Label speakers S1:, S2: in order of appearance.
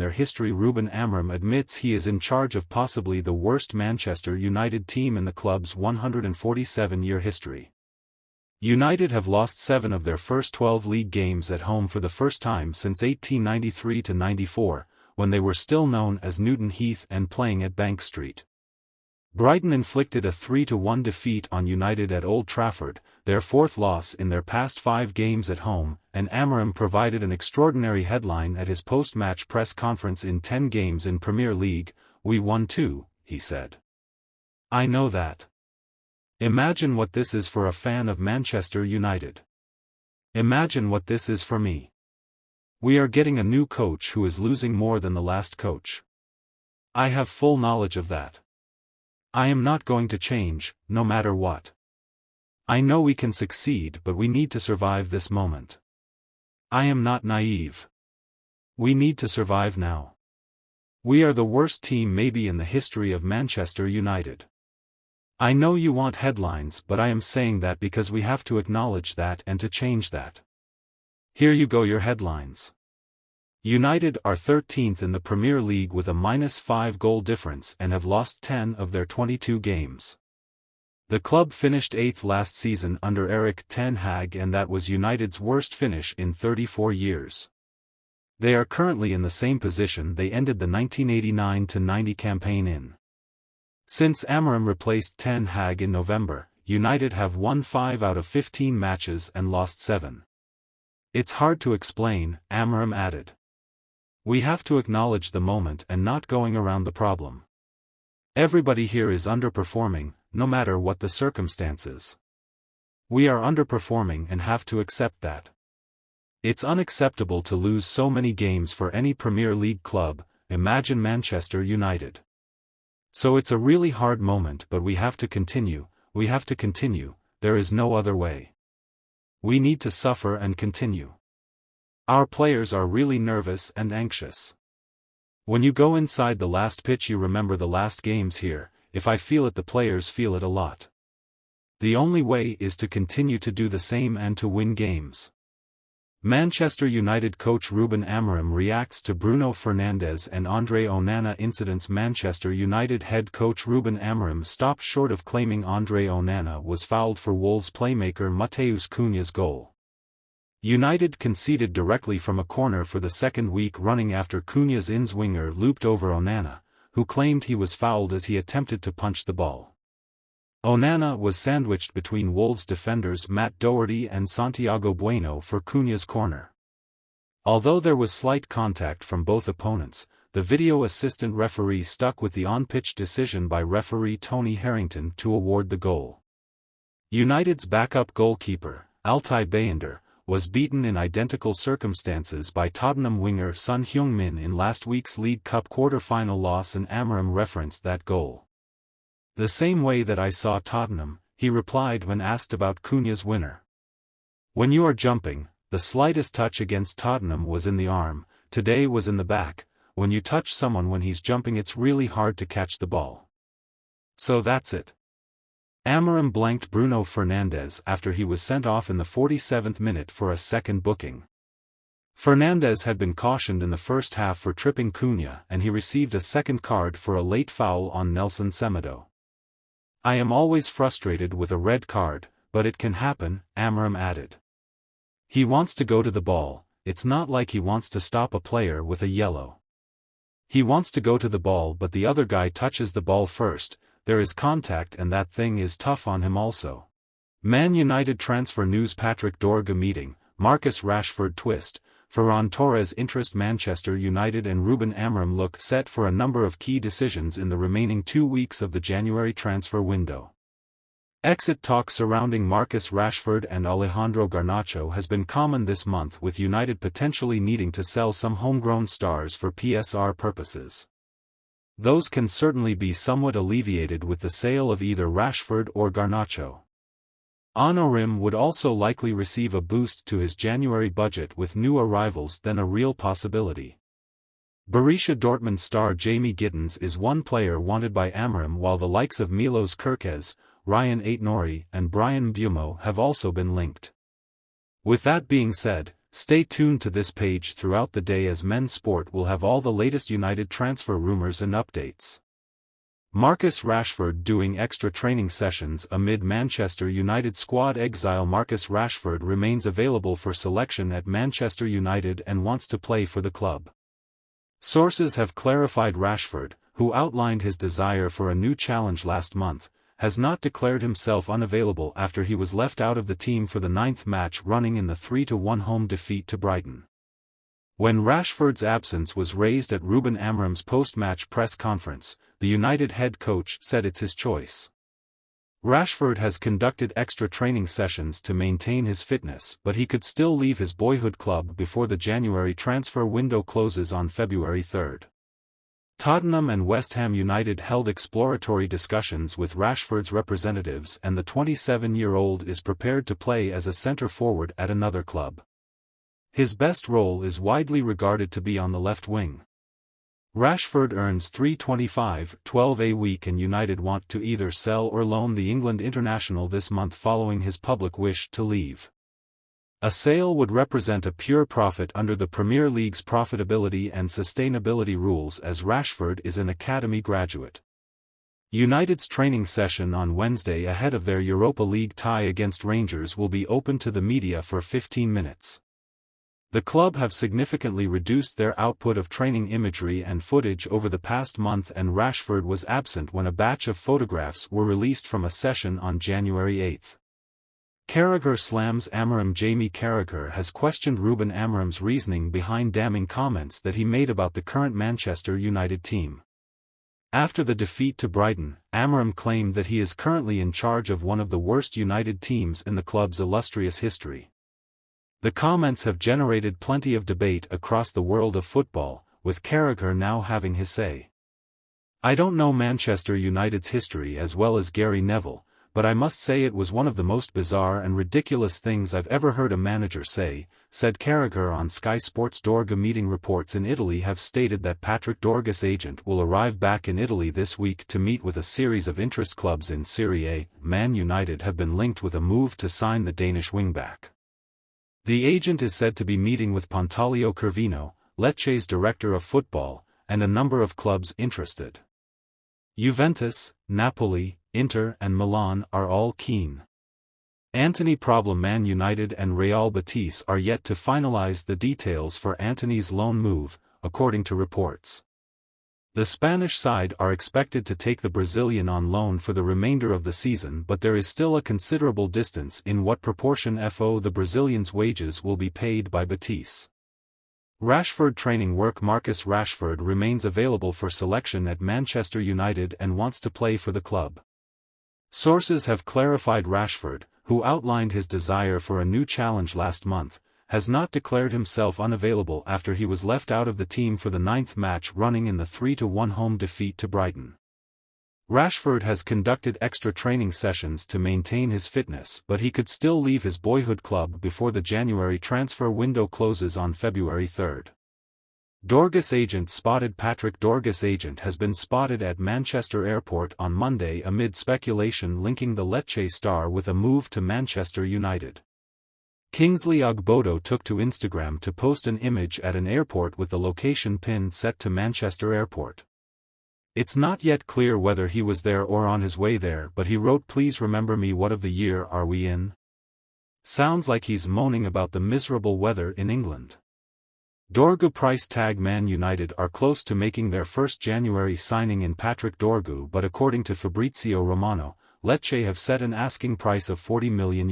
S1: their history. Ruben Amorim admits he is in charge of possibly the worst Manchester United team in the club's 147-year history. United have lost 7 of their first 12 league games at home for the first time since 1893-94, when they were still known as Newton Heath and playing at Bank Street. Brighton inflicted a 3-1 defeat on United at Old Trafford, their 4th loss in their past 5 games at home, and Amorim provided an extraordinary headline at his post-match press conference. In 10 games in Premier League, we won 2, he said. I know that. Imagine what this is for a fan of Manchester United. Imagine what this is for me. We are getting a new coach who is losing more than the last coach. I have full knowledge of that. I am not going to change, no matter what. I know we can succeed, but we need to survive this moment. I am not naive. We need to survive now. We are the worst team maybe in the history of Manchester United. I know you want headlines, but I am saying that because we have to acknowledge that and to change that. Here you go, your headlines. United are 13th in the Premier League with a -5 goal difference and have lost 10 of their 22 games. The club finished 8th last season under Erik ten Hag, and that was United's worst finish in 34 years. They are currently in the same position they ended the 1989-90 campaign in. Since Amorim replaced ten Hag in November, United have won 5 out of 15 matches and lost 7. It's hard to explain, Amorim added. We have to acknowledge the moment and not going around the problem. Everybody here is underperforming, no matter what the circumstances. We are underperforming and have to accept that. It's unacceptable to lose so many games for any Premier League club, imagine Manchester United. So it's a really hard moment, but we have to continue, there is no other way. We need to suffer and continue. Our players are really nervous and anxious. When you go inside the last pitch you remember the last games here. If I feel it, the players feel it a lot. The only way is to continue to do the same and to win games. Manchester United coach Ruben Amorim reacts to Bruno Fernandes and Andre Onana incidents. Manchester United head coach Ruben Amorim stopped short of claiming Andre Onana was fouled for Wolves playmaker Matheus Cunha's goal. United conceded directly from a corner for the second week running after Cunha's in-winger looped over Onana, who claimed he was fouled as he attempted to punch the ball. Onana was sandwiched between Wolves defenders Matt Doherty and Santiago Bueno for Cunha's corner. Although there was slight contact from both opponents, the video assistant referee stuck with the on-pitch decision by referee Tony Harrington to award the goal. United's backup goalkeeper, Altay Bayındır, was beaten in identical circumstances by Tottenham winger Son Heung-min in last week's League Cup quarter-final loss, and Amorim referenced that goal. The same way that I saw Tottenham, he replied when asked about Cunha's winner. When you are jumping, the slightest touch against Tottenham was in the arm, today was in the back. When you touch someone when he's jumping it's really hard to catch the ball. So that's it. Amorim blanked Bruno Fernandes after he was sent off in the 47th minute for a second booking. Fernandes had been cautioned in the first half for tripping Cunha, and he received a second card for a late foul on Nelson Semedo. I am always frustrated with a red card, but it can happen, Amorim added. He wants to go to the ball, it's not like he wants to stop a player with a yellow. He wants to go to the ball, but the other guy touches the ball first. There is contact and that thing is tough on him also. Man United transfer news. Patrick Dorga meeting, Marcus Rashford twist, Ferran Torres interest. Manchester United and Ruben Amorim look set for a number of key decisions in the remaining 2 weeks of the January transfer window. Exit talk surrounding Marcus Rashford and Alejandro Garnacho has been common this month, with United potentially needing to sell some homegrown stars for PSR purposes. Those can certainly be somewhat alleviated with the sale of either Rashford or Garnacho. Amorim would also likely receive a boost to his January budget with new arrivals, then a real possibility. Borussia Dortmund star Jamie Giddens is one player wanted by Amorim, while the likes of Milos Kerkez, Ryan Aït-Nouri and Brian Mbeumo have also been linked. With that being said, Stay tuned to this page throughout the day as Men's Sport will have all the latest United transfer rumors and updates. Marcus Rashford doing extra training sessions amid Manchester United squad exile. Marcus Rashford remains available for selection at Manchester United and wants to play for the club. Sources have clarified Rashford, who outlined his desire for a new challenge last month, has not declared himself unavailable after he was left out of the team for the 9th match running in the 3-1 home defeat to Brighton. When Rashford's absence was raised at Ruben Amorim's post-match press conference, the United head coach said it's his choice. Rashford has conducted extra training sessions to maintain his fitness, but he could still leave his boyhood club before the January transfer window closes on February 3. Tottenham and West Ham United held exploratory discussions with Rashford's representatives, and the 27-year-old is prepared to play as a centre-forward at another club. His best role is widely regarded to be on the left wing. Rashford earns £325.12 a week, and United want to either sell or loan the England international this month following his public wish to leave. A sale would represent a pure profit under the Premier League's profitability and sustainability rules, as Rashford is an academy graduate. United's training session on Wednesday ahead of their Europa League tie against Rangers will be open to the media for 15 minutes. The club have significantly reduced their output of training imagery and footage over the past month, and Rashford was absent when a batch of photographs were released from a session on January 8. Carragher slams Amorim. Jamie Carragher has questioned Ruben Amorim's reasoning behind damning comments that he made about the current Manchester United team. After the defeat to Brighton, Amorim claimed that he is currently in charge of one of the worst United teams in the club's illustrious history. The comments have generated plenty of debate across the world of football, with Carragher now having his say. "I don't know Manchester United's history as well as Gary Neville, but I must say it was one of the most bizarre and ridiculous things I've ever heard a manager say," said Carragher on Sky Sports. Dorga meeting reports in Italy have stated that Patrick Dorga's agent will arrive back in Italy this week to meet with a series of interest clubs in Serie A. Man United have been linked with a move to sign the Danish wingback. The agent is said to be meeting with Pantaleo Cervino, Lecce's director of football, and a number of clubs interested. Juventus, Napoli, Inter and Milan are all keen. Antony problem. Man United and Real Betis are yet to finalize the details for Antony's loan move, according to reports. The Spanish side are expected to take the Brazilian on loan for the remainder of the season, but there is still a considerable distance in what proportion the Brazilian's wages will be paid by Betis. Rashford training work. Marcus Rashford remains available for selection at Manchester United and wants to play for the club. Sources have clarified Rashford, who outlined his desire for a new challenge last month, has not declared himself unavailable after he was left out of the team for the 9th match running in the 3-1 home defeat to Brighton. Rashford has conducted extra training sessions to maintain his fitness, but he could still leave his boyhood club before the January transfer window closes on February 3. Dorga's agent spotted. Patrick Dorga's agent has been spotted at Manchester Airport on Monday amid speculation linking the Lecce star with a move to Manchester United. Kingsley Ogbodo took to Instagram to post an image at an airport with the location pin set to Manchester Airport. It's not yet clear whether he was there or on his way there, but he wrote, "Please remember me. What of the year are we in?" Sounds like he's moaning about the miserable weather in England. Dorgu price tag. Man United are close to making their first January signing in Patrick Dorgu, but according to Fabrizio Romano, Lecce have set an asking price of €40 million.